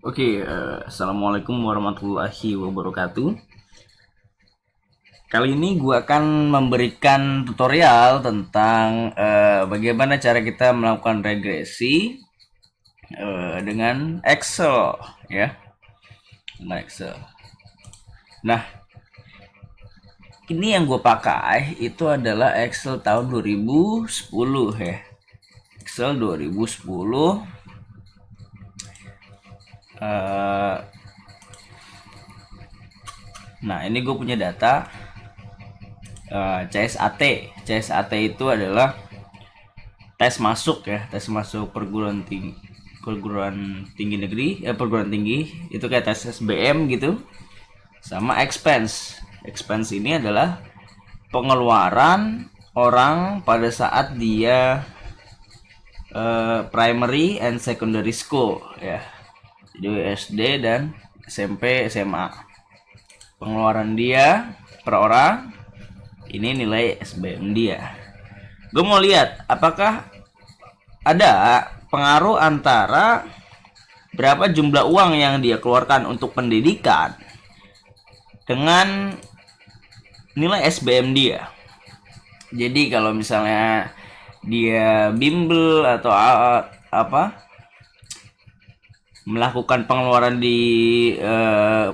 Assalamualaikum warahmatullahi wabarakatuh. Kali ini gue akan memberikan tutorial tentang bagaimana cara kita melakukan regresi dengan Excel, ya, dengan Excel. Nah, ini yang gue pakai itu adalah Excel tahun 2010 ya. Excel 2010. Nah, ini gue punya data CSAT. CSAT itu adalah tes masuk ya, tes masuk perguruan tinggi negeri, perguruan tinggi itu kayak tes SBM gitu. Sama expense. Expense ini adalah pengeluaran orang pada saat dia primary and secondary school ya. Jadi SD dan SMP, SMA. Pengeluaran dia per orang, ini nilai SBM dia. Gue mau lihat apakah ada pengaruh antara berapa jumlah uang yang dia keluarkan untuk pendidikan dengan nilai SBM dia. Jadi kalau misalnya dia bimbel atau melakukan pengeluaran di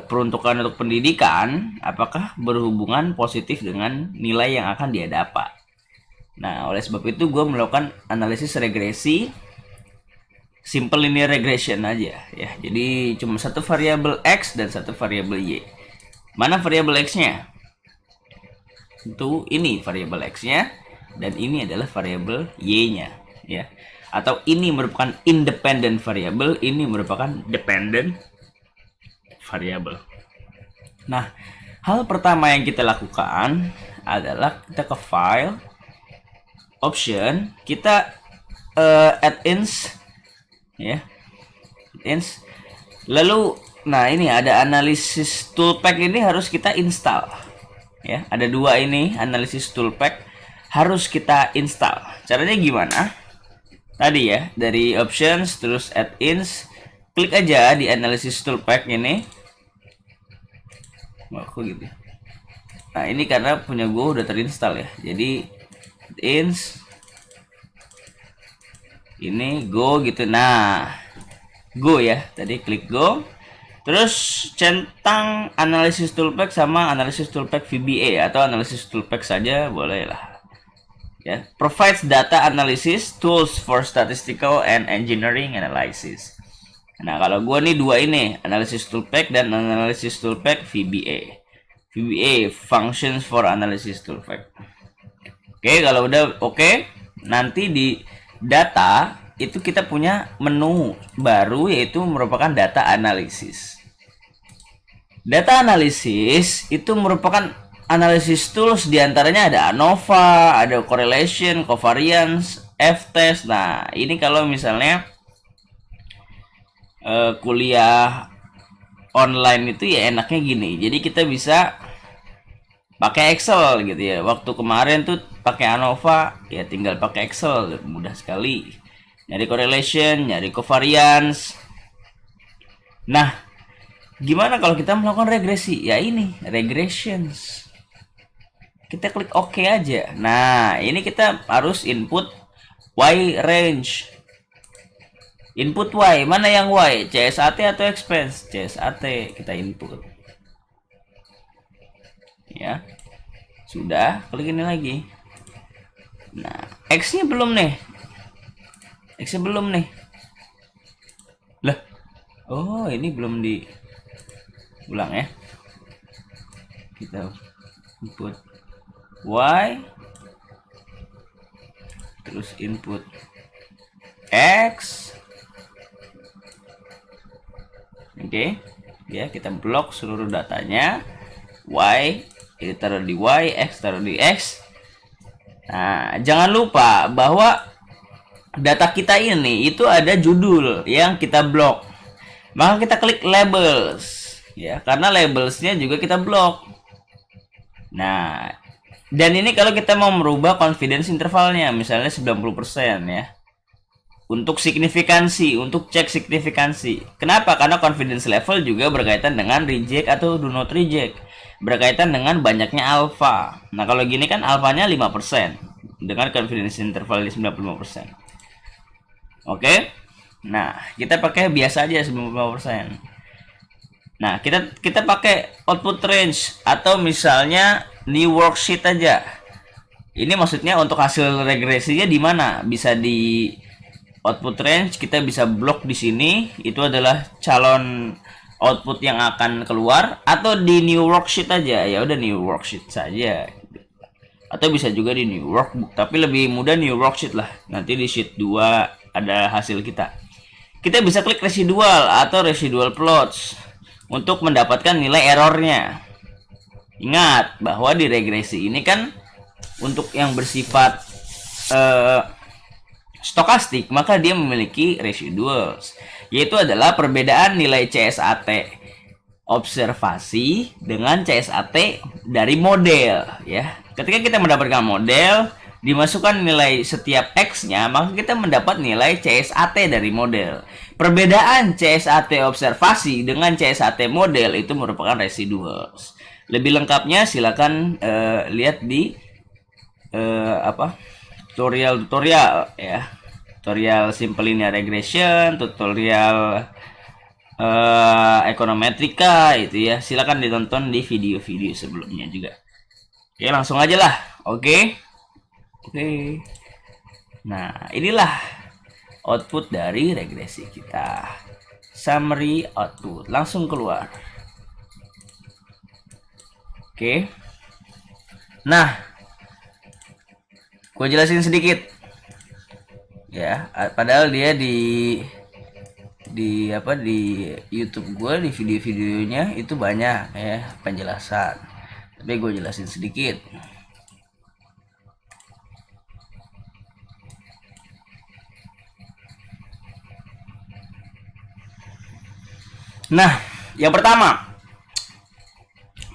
peruntukan untuk pendidikan, apakah berhubungan positif dengan nilai yang akan dia dapat. Nah, oleh sebab itu gue melakukan analisis regresi, simple linear regression aja ya. Jadi cuma satu variabel X dan satu variabel Y. Mana variabel X-nya? Itu ini variabel X-nya dan ini adalah variabel Y-nya ya. Atau ini merupakan independent variable, ini merupakan dependent variable. Nah, hal pertama yang kita lakukan adalah kita ke file, option, kita add ins ya, ins. Lalu nah ini ada analisis toolpack, ini harus kita install ya. Ada dua ini analisis toolpack harus kita install. Caranya gimana? Tadi ya, dari options terus add-ins, klik aja di analysis toolpack ini. Kok gitu. Nah, ini karena punya gue udah terinstall ya. Jadi add-ins ini go gitu. Nah, go ya. Tadi klik go. Terus centang analysis toolpack sama analysis toolpack VBA atau analysis toolpack saja boleh lah. Ya, provides data analysis tools for statistical and engineering analysis. Nah, kalau gue nih dua ini, analysis toolpack dan analysis toolpack VBA. VBA, functions for analysis toolpack. Oke, kalau udah oke, nanti di data itu kita punya menu baru yaitu merupakan data analysis. Data analysis itu merupakan analisis tools, diantaranya ada ANOVA, ada correlation, covariance, F-test. Nah, ini kalau misalnya kuliah online itu ya enaknya gini. Jadi kita bisa pakai Excel gitu ya. Waktu kemarin tuh pakai ANOVA, ya tinggal pakai Excel, mudah sekali. Nyari correlation, nyari covariance. Nah, gimana kalau kita melakukan regresi? Ya ini, regressions. Kita klik OK aja. Nah, ini kita harus input Y range. Input Y, mana yang Y? CSAT atau expense? CSAT kita input. Ya. Sudah, klik ini lagi. Nah, X-nya belum nih. X-nya belum nih. Lah. Oh, ini belum di ulang ya. Kita input Y, terus input X. Oke, ya kita blok seluruh datanya. Y kita taruh di Y, X taruh di X. Nah, jangan lupa bahwa data kita ini itu ada judul yang kita blok. Maka kita klik labels ya, karena labelsnya juga kita blok. Nah, dan ini kalau kita mau merubah confidence intervalnya, misalnya 90% ya. untuk signifikansi, untuk cek signifikansi. Kenapa? Karena confidence level juga berkaitan dengan reject atau do not reject. Berkaitan dengan banyaknya alpha. Nah, kalau gini kan alfanya 5% dengan confidence interval di 95%. Oke? Nah, kita pakai biasa aja 95%. Nah, kita pakai output range atau misalnya new worksheet aja. Ini maksudnya untuk hasil regresinya di mana? Bisa di output range, kita bisa blok di sini, itu adalah calon output yang akan keluar, atau di new worksheet aja. Ya udah new worksheet saja. Atau bisa juga di new workbook, tapi lebih mudah new worksheet lah. Nanti di sheet 2 ada hasil kita. Kita bisa klik residual atau residual plots untuk mendapatkan nilai errornya. Ingat bahwa di regresi ini kan untuk yang bersifat stokastik, maka dia memiliki residuals, yaitu adalah perbedaan nilai CSAT observasi dengan CSAT dari model, ya. Ketika kita mendapatkan model, dimasukkan nilai setiap X-nya, maka kita mendapat nilai CSAT dari model. Perbedaan CSAT observasi dengan CSAT model itu merupakan residuals. Lebih lengkapnya silakan lihat di tutorial ya, tutorial simple linear regression, tutorial ekonometrika itu ya, silakan ditonton di video-video sebelumnya juga. Oke, langsung aja lah. Oke. Nah, inilah output dari regresi kita. Summary output langsung keluar. Oke. Nah, gue jelasin sedikit ya, padahal dia di YouTube gue, di video-videonya itu banyak ya penjelasan, tapi gue jelasin sedikit. Nah, yang pertama,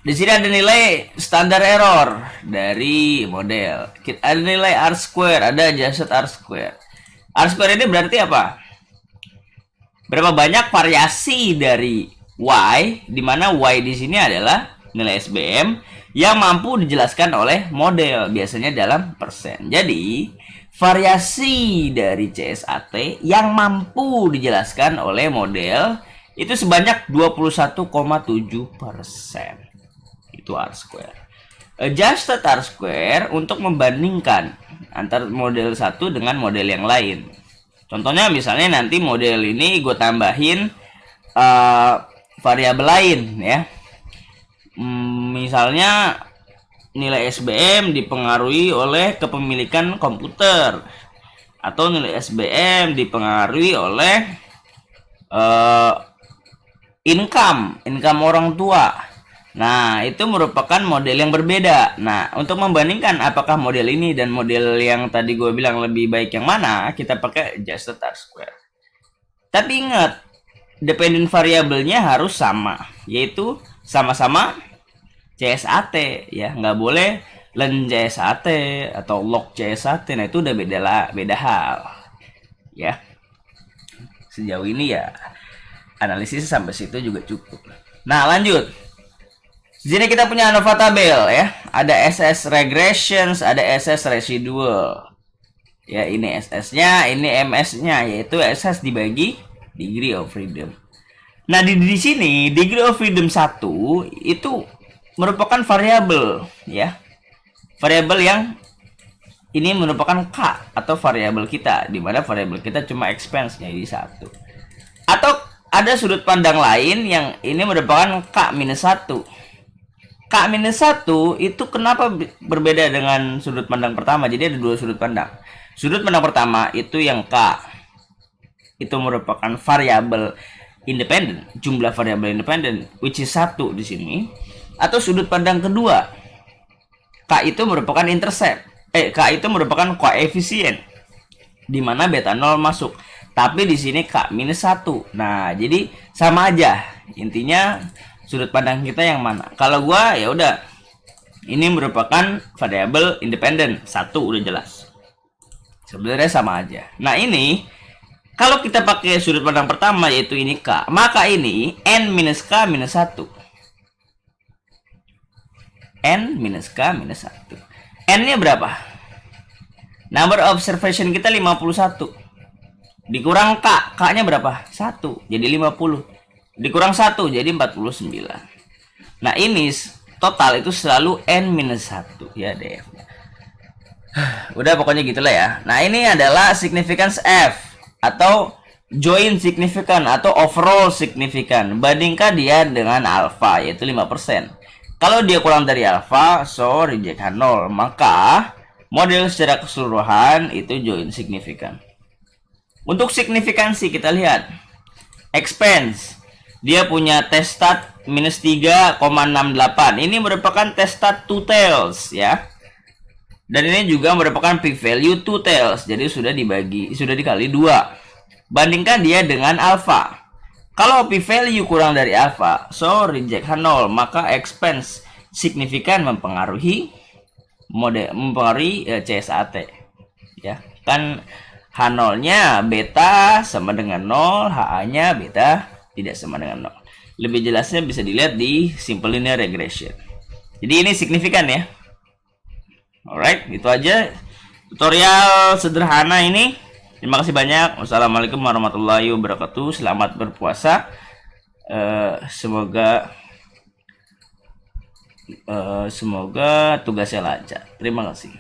di sini ada nilai standar error dari model. Ada nilai R square, ada adjusted R square. R square ini berarti apa? Berapa banyak variasi dari Y, di mana Y di sini adalah nilai SBM yang mampu dijelaskan oleh model, biasanya dalam persen. Jadi, variasi dari CSAT yang mampu dijelaskan oleh model itu sebanyak 21,7%. Itu R square. Adjusted R square untuk membandingkan antar model satu dengan model yang lain. Contohnya misalnya nanti model ini gue tambahin variabel lain ya. Misalnya nilai SBM dipengaruhi oleh kepemilikan komputer, atau nilai SBM dipengaruhi oleh income orang tua. Nah, itu merupakan model yang berbeda. Nah, untuk membandingkan apakah model ini dan model yang tadi gue bilang lebih baik yang mana, kita pakai adjusted R square. Tapi ingat, dependent variabelnya harus sama, yaitu sama-sama CSAT ya. Nggak boleh len CSAT atau log CSAT. Nah, itu udah beda hal ya. Sejauh ini ya analisis sampai situ juga cukup. Nah, lanjut. Di sini kita punya ANOVA tabel ya. Ada SS regressions, ada SS residual. Ya, ini SS-nya, ini MS-nya, yaitu SS dibagi degree of freedom. Nah, di sini degree of freedom 1 itu merupakan variabel ya. Variabel yang ini merupakan K atau variabel kita, di mana variabel kita cuma expense-nya jadi 1. Atau ada sudut pandang lain yang ini merupakan K-1. K-1 itu kenapa berbeda dengan sudut pandang pertama? Jadi ada dua sudut pandang. Sudut pandang pertama itu yang K, itu merupakan variabel independen, jumlah variabel independen, which is 1 di sini. Atau sudut pandang kedua, K itu merupakan intercept. K itu merupakan koefisien di mana beta 0 masuk. Tapi di sini K-1. Nah, jadi sama aja. Intinya sudut pandang kita yang mana? Kalau gua ya udah, ini merupakan variabel independen 1, udah jelas. Sebenarnya sama aja. Nah, ini Kalau kita pakai sudut pandang pertama yaitu ini K, maka ini N minus K minus 1. N minus K minus 1. N-nya berapa? Number observation kita 51. Dikurang K, K-nya berapa? 1, jadi 50. Dikurang 1, jadi 49. Nah ini total itu selalu N minus 1 ya DF. Udah pokoknya gitulah ya. Nah ini adalah significance F atau joint significant atau overall significant. Bandingkan dia dengan alpha yaitu 5%. Kalau dia kurang dari alpha, so reject 0. Maka model secara keseluruhan itu joint significant. Untuk signifikansi kita lihat. Expense. Dia punya testat minus 3,68. Ini merupakan testat two tails ya. Dan ini juga merupakan p-value two tails. Jadi sudah dikali 2. Bandingkan dia dengan alpha. Kalau p-value kurang dari alpha, so reject 0. Maka expense signifikan mempengaruhi CSAT. Ya, kan H0-nya beta sama dengan 0, HA-nya beta tidak sama dengan 0. Lebih jelasnya bisa dilihat di simple linear regression. Jadi ini signifikan ya. Alright, itu aja tutorial sederhana ini. Terima kasih banyak. Wassalamualaikum warahmatullahi wabarakatuh. Selamat berpuasa. Semoga tugasnya lancar. Terima kasih.